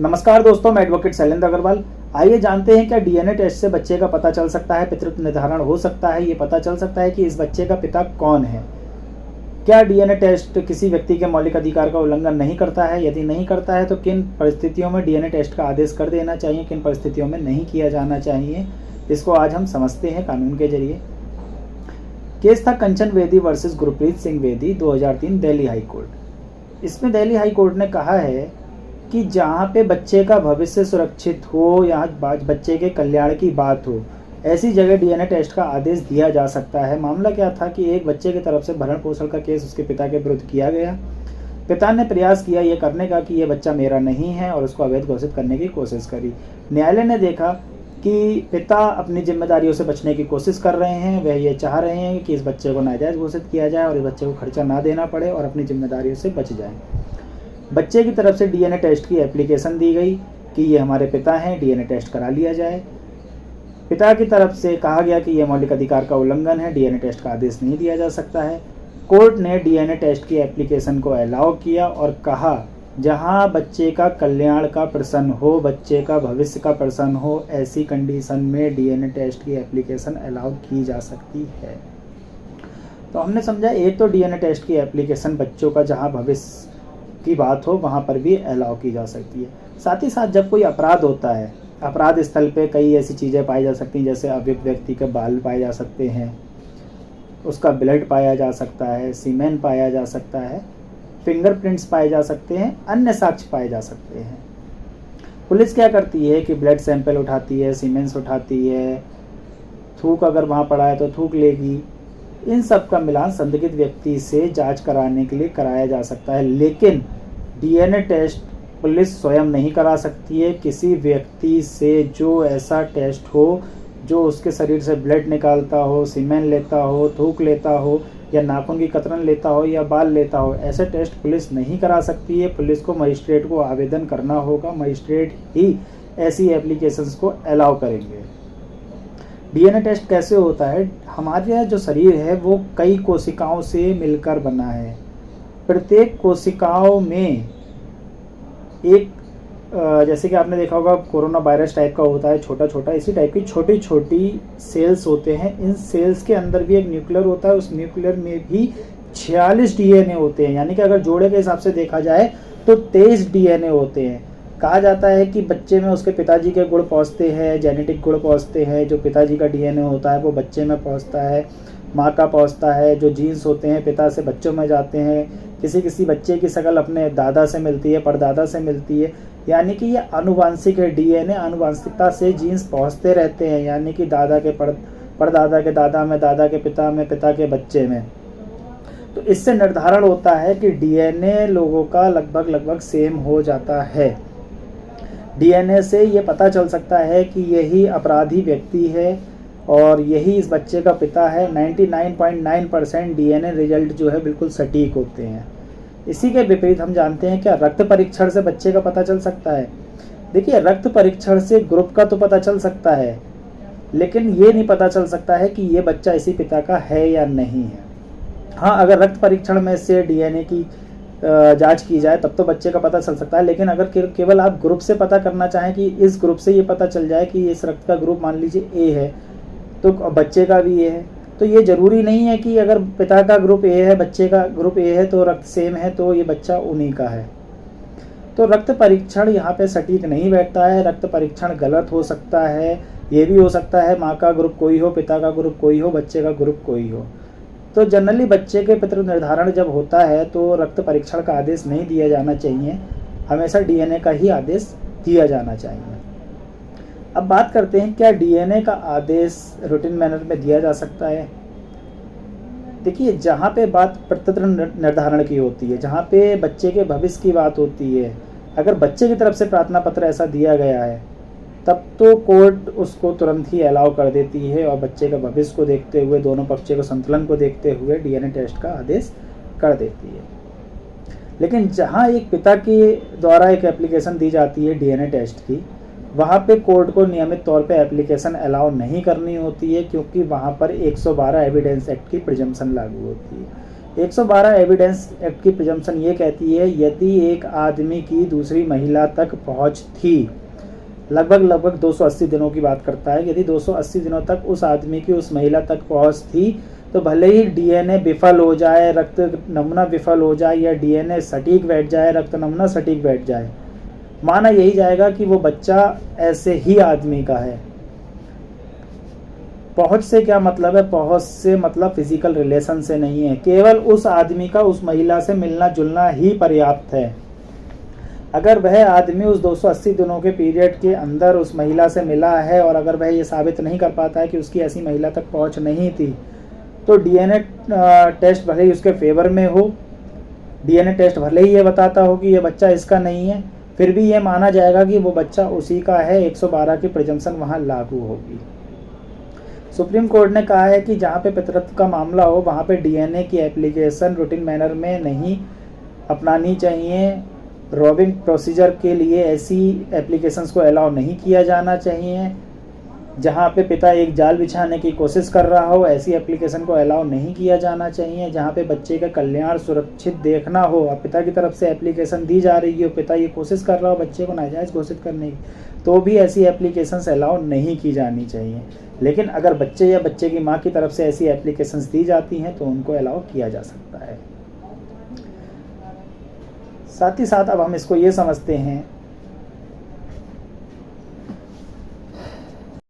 नमस्कार दोस्तों, मैं एडवोकेट शैलेंद्र अग्रवाल। आइए जानते हैं क्या डीएनए टेस्ट से बच्चे का पता चल सकता है, पितृत्व निर्धारण हो सकता है, ये पता चल सकता है कि इस बच्चे का पिता कौन है। क्या डीएनए टेस्ट किसी व्यक्ति के मौलिक अधिकार का उल्लंघन नहीं करता है? यदि नहीं करता है तो किन परिस्थितियों में डीएनए टेस्ट का आदेश कर देना चाहिए, किन परिस्थितियों में नहीं किया जाना चाहिए, इसको आज हम समझते हैं कानून के जरिए। केस था कंचन वेदी वर्सेस गुरप्रीत सिंह वेदी, 2003, दिल्ली हाई कोर्ट। इसमें दिल्ली हाई कोर्ट ने कहा है कि जहाँ पे बच्चे का भविष्य सुरक्षित हो, यहाँ बच्चे के कल्याण की बात हो, ऐसी जगह डीएनए टेस्ट का आदेश दिया जा सकता है। मामला क्या था कि एक बच्चे की तरफ से भरण पोषण का केस उसके पिता के विरुद्ध किया गया। पिता ने प्रयास किया ये करने का कि ये बच्चा मेरा नहीं है और उसको अवैध घोषित करने की कोशिश करी। न्यायालय ने देखा कि पिता अपनी जिम्मेदारियों से बचने की कोशिश कर रहे हैं। वह ये चाह रहे हैं कि इस बच्चे को नाजायज़ घोषित किया जाए और इस बच्चे को खर्चा ना देना पड़े और अपनी जिम्मेदारियों से बच जाए। बच्चे की तरफ से डीएनए टेस्ट की एप्लीकेशन दी गई कि ये हमारे पिता हैं, डीएनए टेस्ट करा लिया जाए। पिता की तरफ से कहा गया कि यह मौलिक अधिकार का उल्लंघन है, डीएनए टेस्ट का आदेश नहीं दिया जा सकता है। कोर्ट ने डीएनए टेस्ट की एप्लीकेशन को अलाउ किया और कहा जहां बच्चे का कल्याण का प्रश्न हो, बच्चे का भविष्य का प्रश्न हो, ऐसी कंडीशन में डीएनए टेस्ट की एप्लीकेशन अलाउ की जा सकती है। तो हमने समझा, एक तो डीएनए टेस्ट की एप्लीकेशन बच्चों का जहां भविष्य की बात हो वहाँ पर भी अलाउ की जा सकती है। साथ ही साथ जब कोई अपराध होता है, अपराध स्थल पे कई ऐसी चीज़ें पाई जा सकती हैं, जैसे अभियुक्त व्यक्ति के बाल पाए जा सकते हैं, उसका ब्लड पाया जा सकता है, सीमेन पाया जा सकता है, फिंगरप्रिंट्स पाए जा सकते हैं, अन्य साक्ष्य पाए जा सकते हैं। पुलिस क्या करती है कि ब्लड सैंपल उठाती है, सीमेंस उठाती है, थूक अगर वहाँ पड़ा है तो थूक लेगी। इन सब का मिलान संदिग्ध व्यक्ति से जांच कराने के लिए कराया जा सकता है, लेकिन डीएनए टेस्ट पुलिस स्वयं नहीं करा सकती है। किसी व्यक्ति से जो ऐसा टेस्ट हो, जो उसके शरीर से ब्लड निकालता हो, सीमेन लेता हो, थूक लेता हो, या नाखून की कतरन लेता हो, या बाल लेता हो, ऐसे टेस्ट पुलिस नहीं करा सकती है। पुलिस को मजिस्ट्रेट को आवेदन करना होगा, मजिस्ट्रेट ही ऐसी एप्लीकेशंस को अलाउ करेंगे। डीएनए टेस्ट कैसे होता है? हमारे जो शरीर है वो कई कोशिकाओं से मिलकर बना है। प्रत्येक कोशिकाओं में एक जैसे कि आपने देखा होगा कोरोना वायरस टाइप का होता है, छोटा छोटा, इसी टाइप की छोटी छोटी सेल्स होते हैं। इन सेल्स के अंदर भी एक न्यूक्लियर होता है, उस न्यूक्लियर में भी 46 डीएनए होते हैं। यानी कि अगर जोड़े के हिसाब से देखा जाए तो 23 डीएनए होते हैं। कहा जाता है कि बच्चे में उसके पिताजी के गुण पहुँचते हैं, जेनेटिक गुण पहुँचते हैं। जो पिताजी का डीएनए होता है वो बच्चे में पहुँचता है, माँ का पहुँचता है। जो जीन्स होते हैं पिता से बच्चों में जाते हैं। किसी किसी बच्चे की शक्ल अपने दादा से मिलती है, परदादा से मिलती है। यानी कि ये आनुवांशिक है। डीएनए आनुवांशिकता से जीन्स पहुँचते रहते हैं, यानी कि दादा के परदादा के दादा में, दादा के पिता में, पिता के बच्चे में। तो इससे निर्धारण होता है कि डीएनए लोगों का लगभग सेम हो जाता है। डीएनए से ये पता चल सकता है कि यही अपराधी व्यक्ति है और यही इस बच्चे का पिता है। 99.9% डीएनए रिजल्ट जो है बिल्कुल सटीक होते हैं। इसी के विपरीत हम जानते हैं क्या रक्त परीक्षण से बच्चे का पता चल सकता है? देखिए, रक्त परीक्षण से ग्रुप का तो पता चल सकता है, लेकिन ये नहीं पता चल सकता है कि ये बच्चा इसी पिता का है या नहीं है। हाँ, अगर रक्त परीक्षण में से डीएनए की जांच की जाए तब तो बच्चे का पता चल सकता है। लेकिन अगर केवल आप ग्रुप से पता करना चाहें कि इस ग्रुप से ये पता चल जाए कि इस रक्त का ग्रुप मान लीजिए ए है तो बच्चे का भी ए है, तो ये ज़रूरी नहीं है कि अगर पिता का ग्रुप ए है, बच्चे का ग्रुप ए है, तो रक्त सेम है तो ये बच्चा उन्हीं का है। तो रक्त परीक्षण यहाँ पे सटीक नहीं बैठता है। रक्त परीक्षण गलत हो सकता है। ये भी हो सकता है माँ का ग्रुप कोई हो, पिता का ग्रुप कोई हो, बच्चे का ग्रुप कोई हो। तो जनरली बच्चे के पितृ निर्धारण जब होता है तो रक्त परीक्षण का आदेश नहीं दिया जाना चाहिए, हमेशा डीएनए का ही आदेश दिया जाना चाहिए। अब बात करते हैं क्या डीएनए का आदेश रूटीन मैनर में दिया जा सकता है। देखिए, जहाँ पे बात पितृ निर्धारण की होती है, जहाँ पे बच्चे के भविष्य की बात होती है, अगर बच्चे की तरफ से प्रार्थना पत्र ऐसा दिया गया है तब तो कोर्ट उसको तुरंत ही अलाउ कर देती है और बच्चे का भविष्य को देखते हुए, दोनों पक्षों के संतुलन को देखते हुए डीएनए टेस्ट का आदेश कर देती है। लेकिन जहाँ एक पिता के द्वारा एक एप्लीकेशन दी जाती है डीएनए टेस्ट की, वहाँ पे कोर्ट को नियमित तौर पे एप्लीकेशन अलाउ नहीं करनी होती है, क्योंकि वहाँ पर 112 एविडेंस एक्ट की प्रिजम्पशन लागू होती है। 112 एविडेंस एक्ट की प्रिजम्पशन ये कहती है यदि एक आदमी की दूसरी महिला तक पहुंच थी, लगभग 280 दिनों की बात करता है, यदि 280 दिनों तक उस आदमी की उस महिला तक पहुंच थी, तो भले ही डीएनए विफल हो जाए, रक्त नमूना विफल हो जाए, या डीएनए सटीक बैठ जाए, रक्त नमूना सटीक बैठ जाए, माना यही जाएगा कि वो बच्चा ऐसे ही आदमी का है। पहुंच से क्या मतलब है? पहुंच से मतलब फिजिकल रिलेशन से नहीं है, केवल उस आदमी का उस महिला से मिलना जुलना ही पर्याप्त है। अगर वह आदमी उस 280 दिनों के पीरियड के अंदर उस महिला से मिला है और अगर वह ये साबित नहीं कर पाता है कि उसकी ऐसी महिला तक पहुंच नहीं थी, तो डीएनए टेस्ट भले ही उसके फेवर में हो, डीएनए टेस्ट भले ही ये बताता हो कि ये बच्चा इसका नहीं है, फिर भी ये माना जाएगा कि वो बच्चा उसी का है। 112 की प्रिजम्पशन वहाँ लागू होगी। सुप्रीम कोर्ट ने कहा है कि जहाँ पे पितृत्व का मामला हो वहाँ पे डीएनए की एप्लीकेशन रूटीन मैनर में नहीं अपनानी चाहिए। रॉबिंग प्रोसीजर के लिए ऐसी एप्लीकेशंस को अलाउ नहीं किया जाना चाहिए। जहाँ पे पिता एक जाल बिछाने की कोशिश कर रहा हो, ऐसी एप्लीकेशन को अलाउ नहीं किया जाना चाहिए। जहाँ पे बच्चे का कल्याण सुरक्षित देखना हो, अब पिता की तरफ से एप्लीकेशन दी जा रही हो, पिता ये कोशिश कर रहा हो बच्चे को नाजायज़ घोषित करने की, तो भी ऐसी एप्लीकेशंस अलाउ नहीं की जानी चाहिए। लेकिन अगर बच्चे या बच्चे की माँ की तरफ से ऐसी एप्लीकेशंस दी जाती हैं तो उनको अलाउ किया जा सकता है। साथ ही साथ अब हम इसको ये समझते हैं